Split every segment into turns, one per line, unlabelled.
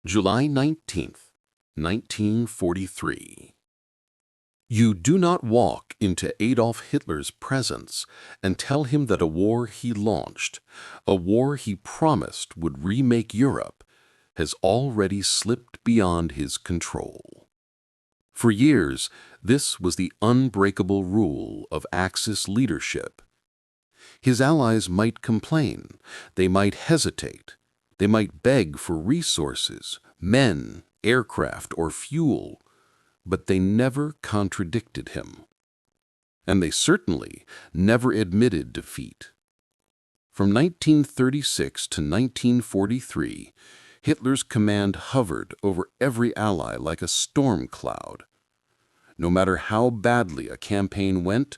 July 19th, 1943. You do not walk into Adolf Hitler's presence and tell him that a war he launched, a war he promised would remake Europe, has already slipped beyond his control. For years, this was the unbreakable rule of Axis leadership. His allies might complain, they might hesitate, they might beg for resources, men, aircraft, or fuel, but they never contradicted him. And they certainly never admitted defeat. From 1936 to 1943, Hitler's command hovered over every ally like a storm cloud. No matter how badly a campaign went,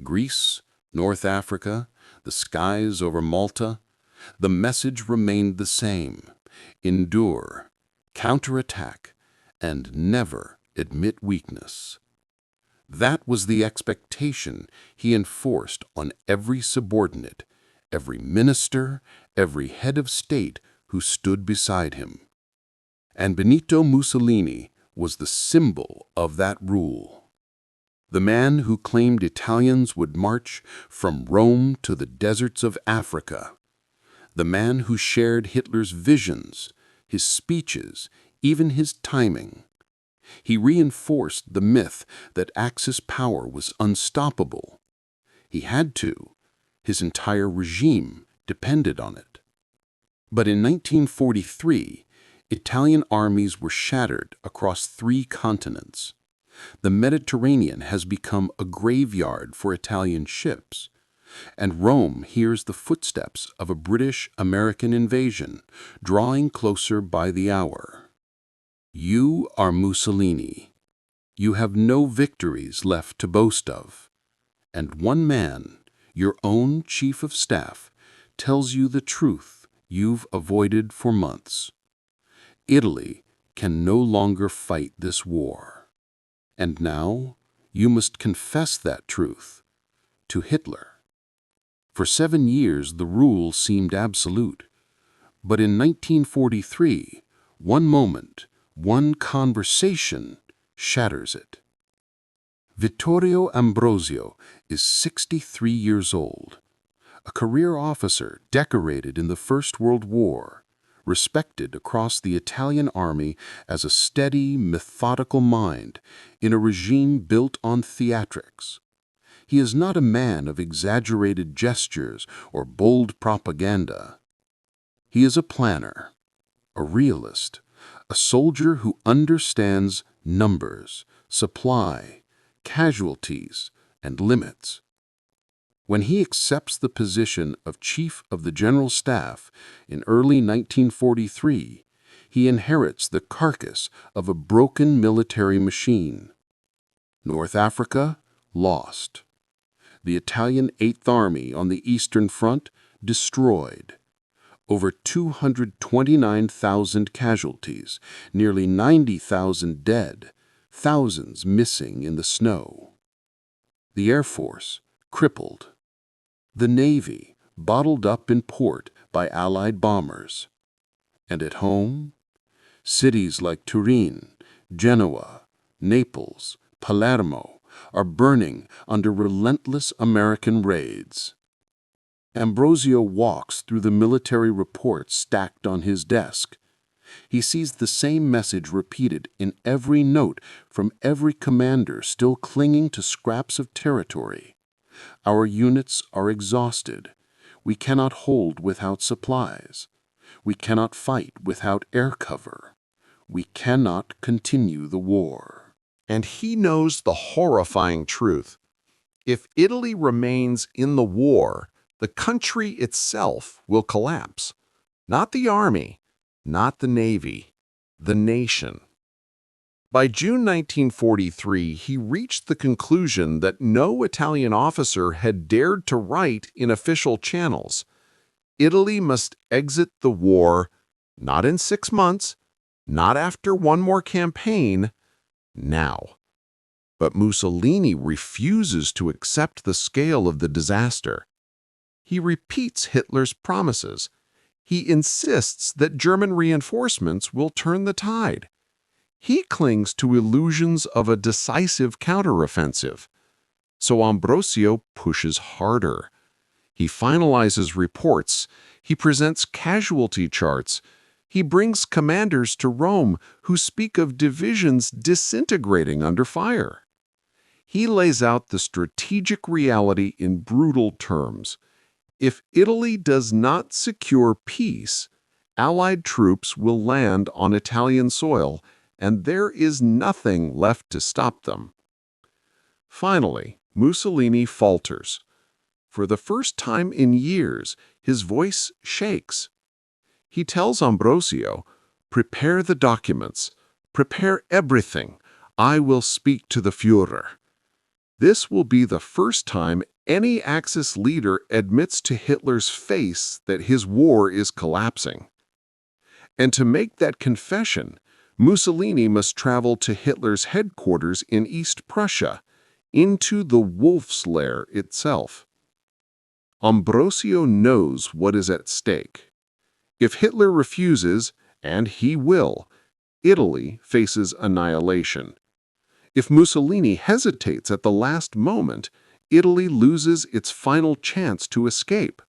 Greece, North Africa, the skies over Malta, the message remained the same: endure, counterattack, and never admit weakness. That was the expectation he enforced on every subordinate, every minister, every head of state who stood beside him. And Benito Mussolini was the symbol of that rule. The man who claimed Italians would march from Rome to the deserts of Africa. The man who shared Hitler's visions, his speeches, even his timing. He reinforced the myth that Axis power was unstoppable. He had to. His entire regime depended on it. But in 1943, Italian armies were shattered across 3 continents. The Mediterranean has become a graveyard for Italian ships, and Rome hears the footsteps of a British-American invasion, drawing closer by the hour. You are Mussolini. You have no victories left to boast of. And one man, your own chief of staff, tells you the truth you've avoided for months. Italy can no longer fight this war. And now you must confess that truth to Hitler. For 7 years the rule seemed absolute. But in 1943, one moment, one conversation shatters it. Vittorio Ambrosio is 63 years old, a career officer decorated in the First World War, respected across the Italian army as a steady, methodical mind in a regime built on theatrics. He is not a man of exaggerated gestures or bold propaganda. He is a planner, a realist, a soldier who understands numbers, supply, casualties, and limits. When he accepts the position of Chief of the General Staff in early 1943, he inherits the carcass of a broken military machine. North Africa, lost. The Italian Eighth Army on the Eastern Front, destroyed. Over 229,000 casualties, nearly 90,000 dead, thousands missing in the snow. The Air Force, crippled. The Navy, bottled up in port by Allied bombers. And at home, cities like Turin, Genoa, Naples, Palermo are burning under relentless American raids. Ambrosio walks through the military reports stacked on his desk. He sees the same message repeated in every note from every commander still clinging to scraps of territory. Our units are exhausted. We cannot hold without supplies. We cannot fight without air cover. We cannot continue the war.
And he knows the horrifying truth. If Italy remains in the war, the country itself will collapse. Not the army, not the navy, the nation. By June 1943, he reached the conclusion that no Italian officer had dared to write in official channels. Italy must exit the war, not in 6 months, not after one more campaign, now. But Mussolini refuses to accept the scale of the disaster. He repeats Hitler's promises. He insists that German reinforcements will turn the tide. He clings to illusions of a decisive counteroffensive. So Ambrosio pushes harder. He finalizes reports. He presents casualty charts. He brings commanders to Rome who speak of divisions disintegrating under fire. He lays out the strategic reality in brutal terms. If Italy does not secure peace, Allied troops will land on Italian soil, and there is nothing left to stop them. Finally, Mussolini falters. For the first time in years, his voice shakes. He tells Ambrosio, "Prepare the documents. Prepare everything. I will speak to the Führer." This will be the first time any Axis leader admits to Hitler's face that his war is collapsing. And to make that confession, Mussolini must travel to Hitler's headquarters in East Prussia, into the Wolf Lair itself. Ambrosio knows what is at stake. If Hitler refuses, and he will, Italy faces annihilation. If Mussolini hesitates at the last moment, Italy loses its final chance to escape.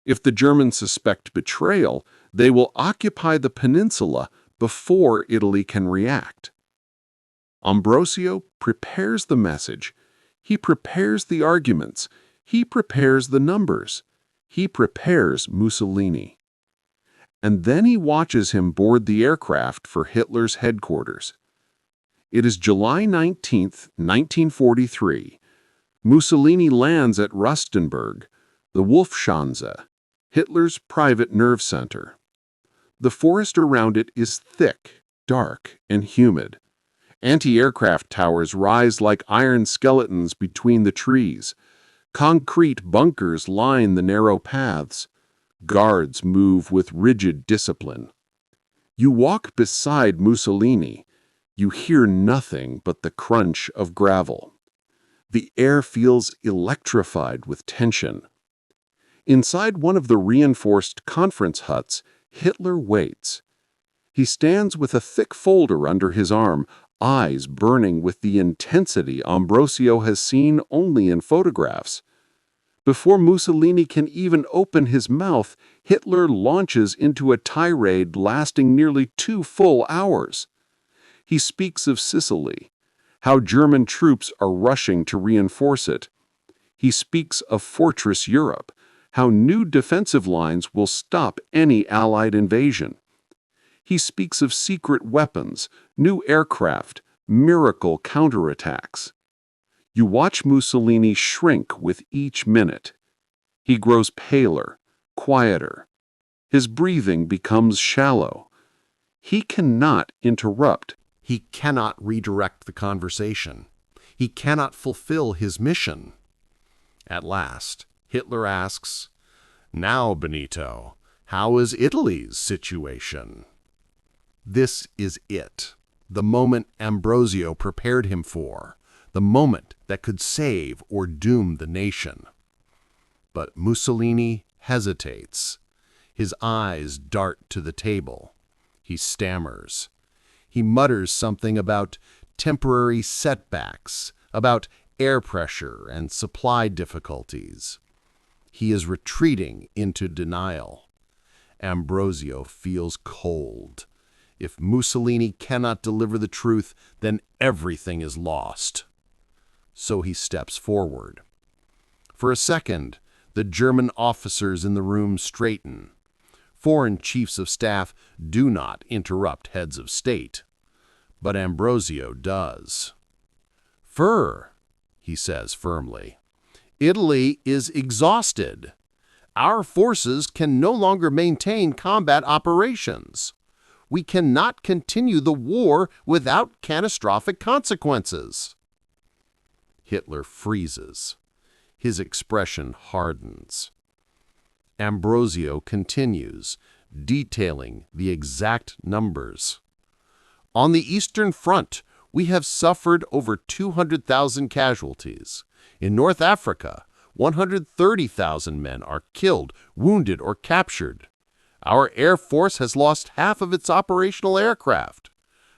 If the Germans suspect betrayal, they will occupy the peninsula before Italy can react. Ambrosio prepares the message. He prepares the arguments. He prepares the numbers. He prepares Mussolini. And then he watches him board the aircraft for Hitler's headquarters. It is July 19, 1943. Mussolini lands at Rustenburg, the Wolfschanze, Hitler's private nerve center. The forest around it is thick, dark, and humid. Anti-aircraft towers rise like iron skeletons between the trees. Concrete bunkers line the narrow paths. Guards move with rigid discipline. You walk beside Mussolini. You hear nothing but the crunch of gravel. The air feels electrified with tension. Inside one of the reinforced conference huts, Hitler waits. He stands with a thick folder under his arm, eyes burning with the intensity Ambrosio has seen only in photographs. Before Mussolini can even open his mouth, Hitler launches into a tirade lasting nearly 2 full hours. He speaks of Sicily, how German troops are rushing to reinforce it. He speaks of Fortress Europe, how new defensive lines will stop any Allied invasion. He speaks of secret weapons, new aircraft, miracle counterattacks. You watch Mussolini shrink with each minute. He grows paler, quieter. His breathing becomes shallow. He cannot interrupt. He cannot redirect the conversation. He cannot fulfill his mission. At last, Hitler asks, "Now, Benito, how is Italy's situation?" This is it, the moment Ambrosio prepared him for, the moment that could save or doom the nation. But Mussolini hesitates. His eyes dart to the table. He stammers. He mutters something about temporary setbacks, about air pressure and supply difficulties. He is retreating into denial. Ambrosio feels cold. If Mussolini cannot deliver the truth, then everything is lost. So he steps forward. For a second, the German officers in the room straighten. Foreign chiefs of staff do not interrupt heads of state. But Ambrosio does. "Fur," he says firmly, "Italy is exhausted. Our forces can no longer maintain combat operations. We cannot continue the war without catastrophic consequences." Hitler freezes. His expression hardens. Ambrosio continues, detailing the exact numbers. "On the Eastern Front, we have suffered over 200,000 casualties. In North Africa, 130,000 men are killed, wounded, or captured.
Our Air Force has lost half of its operational aircraft.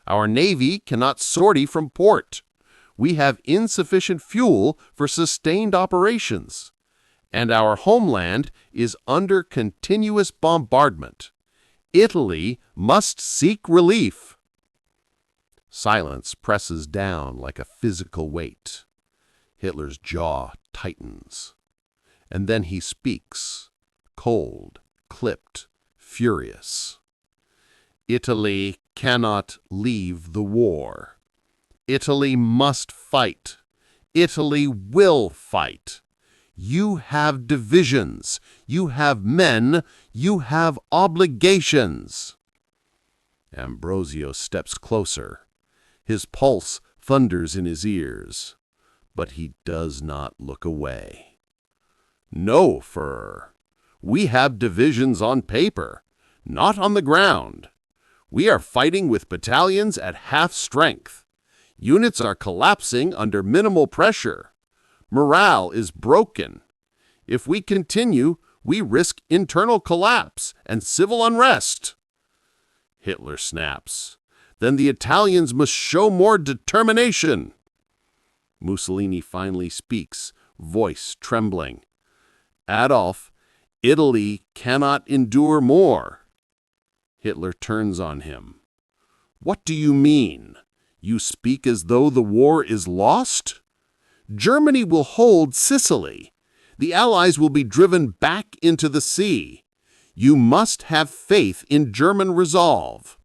Our Navy cannot sortie from port. We have insufficient fuel for sustained operations. And our homeland is under continuous bombardment. Italy must seek relief. Silence presses down like a physical weight. Hitler's jaw tightens. And then he speaks, cold, clipped, furious. Italy cannot leave the war. Italy must fight. Italy will fight. You have divisions. You have men. You have obligations. Ambrosio steps closer. His pulse thunders in his ears, but he does not look away. No, Führer. We have divisions on paper, not on the ground. We are fighting with battalions at half strength. Units are collapsing under minimal pressure. Morale is broken. If we continue, we risk internal collapse and civil unrest. Hitler snaps. Then the Italians must show more determination. Mussolini finally speaks, voice trembling. Adolf, Italy cannot endure more. Hitler turns on him. What do you mean? You speak as though the war is lost? Germany will hold Sicily. The Allies will be driven back into the sea. You must have faith in German resolve.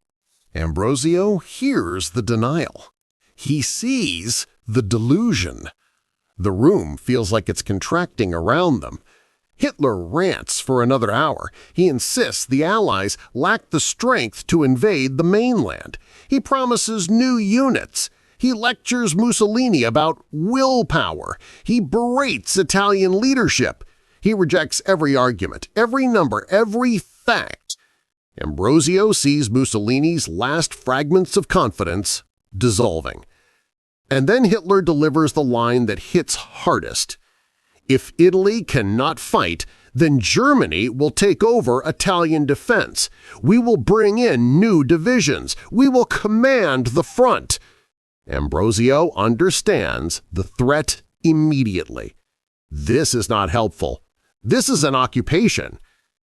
Ambrosio hears the denial. He sees the delusion. The room feels like it's contracting around them. Hitler rants for another hour. He insists the Allies lack the strength to invade the mainland. He promises new units. He lectures Mussolini about willpower. He berates Italian leadership. He rejects every argument, every number, every fact. Ambrosio sees Mussolini's last fragments of confidence dissolving. And then Hitler delivers the line that hits hardest. If Italy cannot fight, then Germany will take over Italian defense. We will bring in new divisions. We will command the front. Ambrosio understands the threat immediately. This is not helpful. This is an occupation.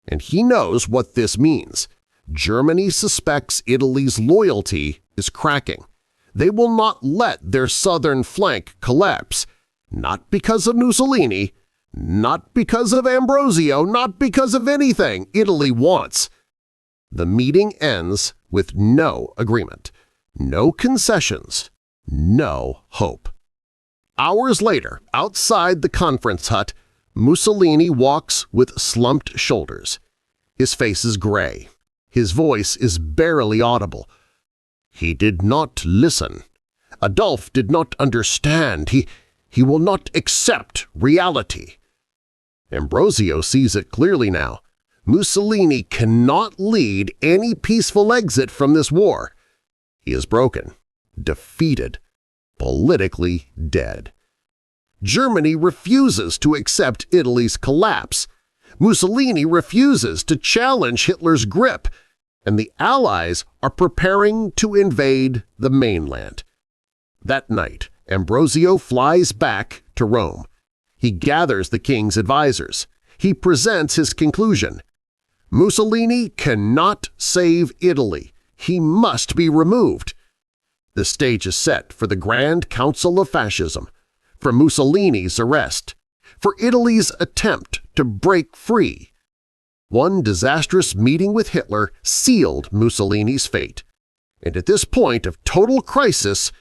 And he knows what this means. Germany suspects Italy's loyalty is cracking. They will not let their southern flank collapse. Not because of Mussolini, not because of Ambrosio, not because of anything Italy wants. The meeting ends with no agreement, no concessions, no hope. Hours later, outside the conference hut, Mussolini walks with slumped shoulders. His face is gray. His voice is barely audible. He did not listen. Adolf did not understand. He will not accept reality. Ambrosio sees it clearly now. Mussolini cannot lead any peaceful exit from this war. He is broken, defeated, politically dead. Germany refuses to accept Italy's collapse. Mussolini refuses to challenge Hitler's grip, and the Allies are preparing to invade the mainland. That night, Ambrosio flies back to Rome. He gathers the king's advisors. He presents his conclusion. Mussolini cannot save Italy. He must be removed. The stage is set for the Grand Council of Fascism, for Mussolini's arrest, for Italy's attempt to break free. One disastrous meeting with Hitler sealed Mussolini's fate. And at this point of total crisis,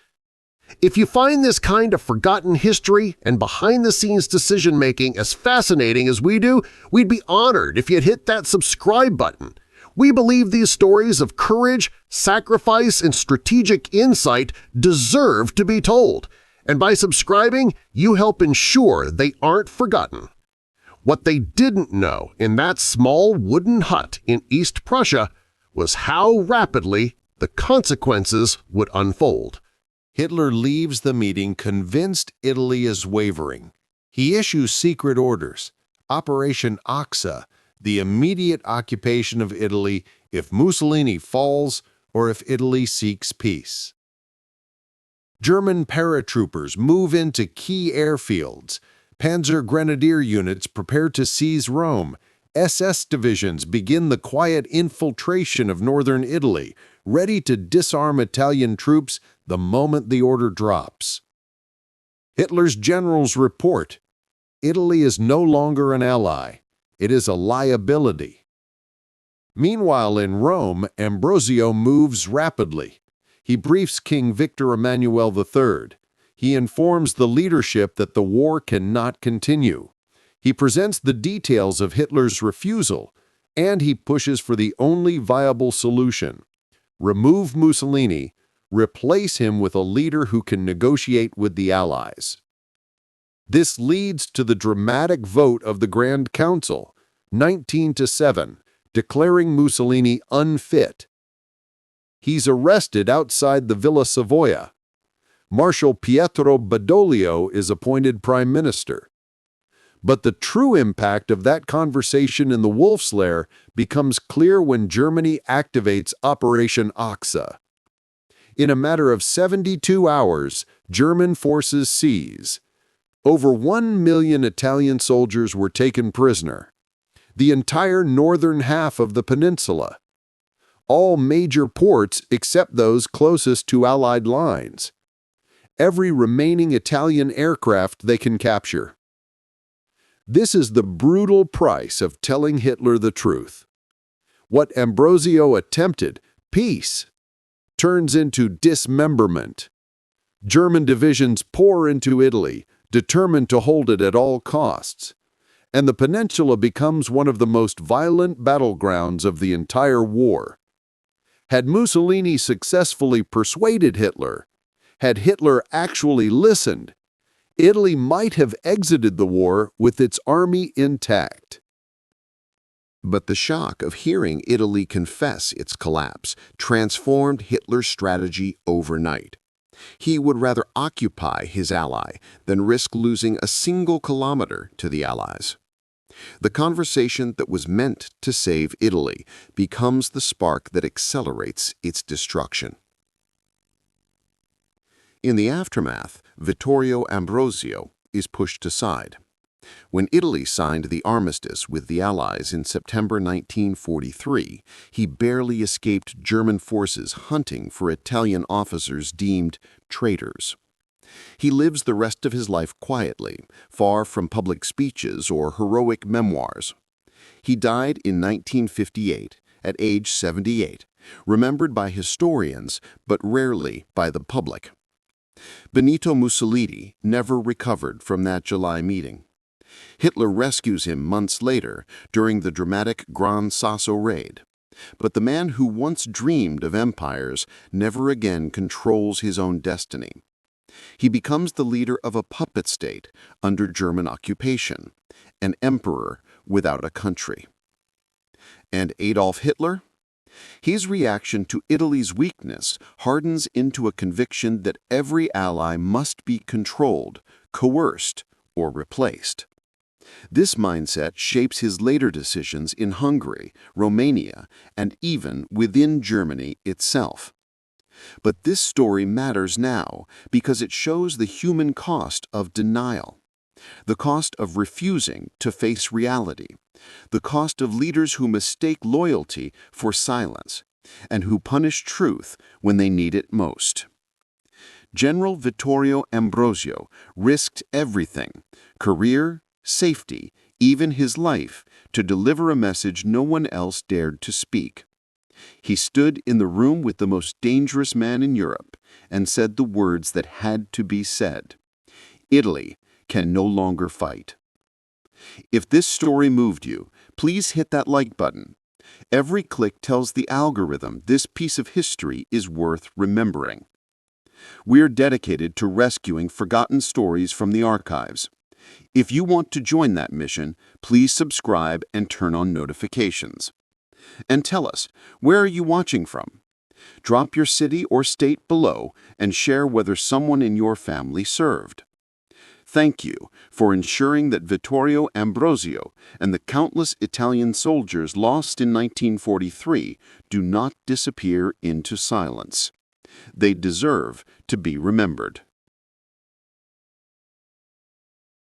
if you find this kind of forgotten history and behind-the-scenes decision-making as fascinating as we do, we'd be honored if you'd hit that subscribe button. We believe these stories of courage, sacrifice, and strategic insight deserve to be told, and by subscribing, you help ensure they aren't forgotten. What they didn't know in that small wooden hut in East Prussia was how rapidly the consequences would unfold.
Hitler leaves the meeting convinced Italy is wavering. He issues secret orders, Operation Achse,
the immediate occupation of Italy if Mussolini falls or if Italy seeks peace. German paratroopers move into key airfields. Panzer Grenadier units prepare to seize Rome. SS divisions begin the quiet infiltration of northern Italy, ready to disarm Italian troops the moment the order drops. Hitler's generals report, Italy is no longer an ally. It is a liability. Meanwhile, in Rome, Ambrosio moves rapidly. He briefs King Victor Emmanuel III. He informs the leadership that the war cannot continue. He presents the details of Hitler's refusal, and he pushes for the only viable solution. Remove Mussolini, replace him with a leader who can negotiate with the Allies. This leads to the dramatic vote of the Grand Council, 19-7, declaring Mussolini unfit. He's arrested outside the Villa Savoia. Marshal Pietro Badoglio is appointed prime minister. But the true impact of that conversation in the Wolf Lair becomes clear when Germany activates Operation Achse. In a matter of 72 hours, German forces seize. Over 1 million Italian soldiers were taken prisoner. The entire northern half of the peninsula. All major ports except those closest to Allied lines. Every remaining Italian aircraft they can capture. This is the brutal price of telling Hitler the truth. What Ambrosio attempted, peace, turns into dismemberment. German divisions pour into Italy, determined to hold it at all costs. And the peninsula becomes one of the most violent battlegrounds of the entire war. Had Mussolini successfully persuaded Hitler, had Hitler actually listened, Italy might have exited the war with its army intact.
But the shock of hearing Italy confess its collapse transformed Hitler's strategy overnight. He would rather occupy his ally than risk losing a single kilometer to the Allies. The conversation that was meant to save Italy becomes the spark that accelerates its destruction. In the aftermath, Vittorio Ambrosio is pushed aside. When Italy signed the armistice with the Allies in September 1943, he barely escaped German forces hunting for Italian officers deemed traitors. He lives the rest of his life quietly, far from public speeches or heroic memoirs. He died in 1958 at age 78, remembered by historians but rarely by the public. Benito Mussolini never recovered from that July meeting. Hitler rescues him months later during the dramatic Gran Sasso raid. But the man who once dreamed of empires never again controls his own destiny. He becomes the leader of a puppet state under German occupation, an emperor without a country. And Adolf Hitler? His reaction to Italy's weakness hardens into a conviction that every ally must be controlled, coerced, or replaced. This mindset shapes his later decisions in Hungary, Romania, and even within Germany itself. But this story matters now because it shows the human cost of denial, the cost of refusing to face reality, the cost of leaders who mistake loyalty for silence, and who punish truth when they need it most. General Vittorio Ambrosio risked everything, career, safety, even his life, to deliver a message no one else dared to speak. He stood in the room with the most dangerous man in Europe and said the words that had to be said. Italy can no longer fight. If this story moved you, please hit that like button. Every click tells the algorithm this piece of history is worth remembering. We're dedicated to rescuing forgotten stories from the archives. If you want to join that mission, please subscribe and turn on notifications. And tell us, where are you watching from? Drop your city or state below and share whether someone in your family served. Thank you for ensuring that Vittorio Ambrosio and the countless Italian soldiers lost in 1943 do not disappear into silence. They deserve to be remembered.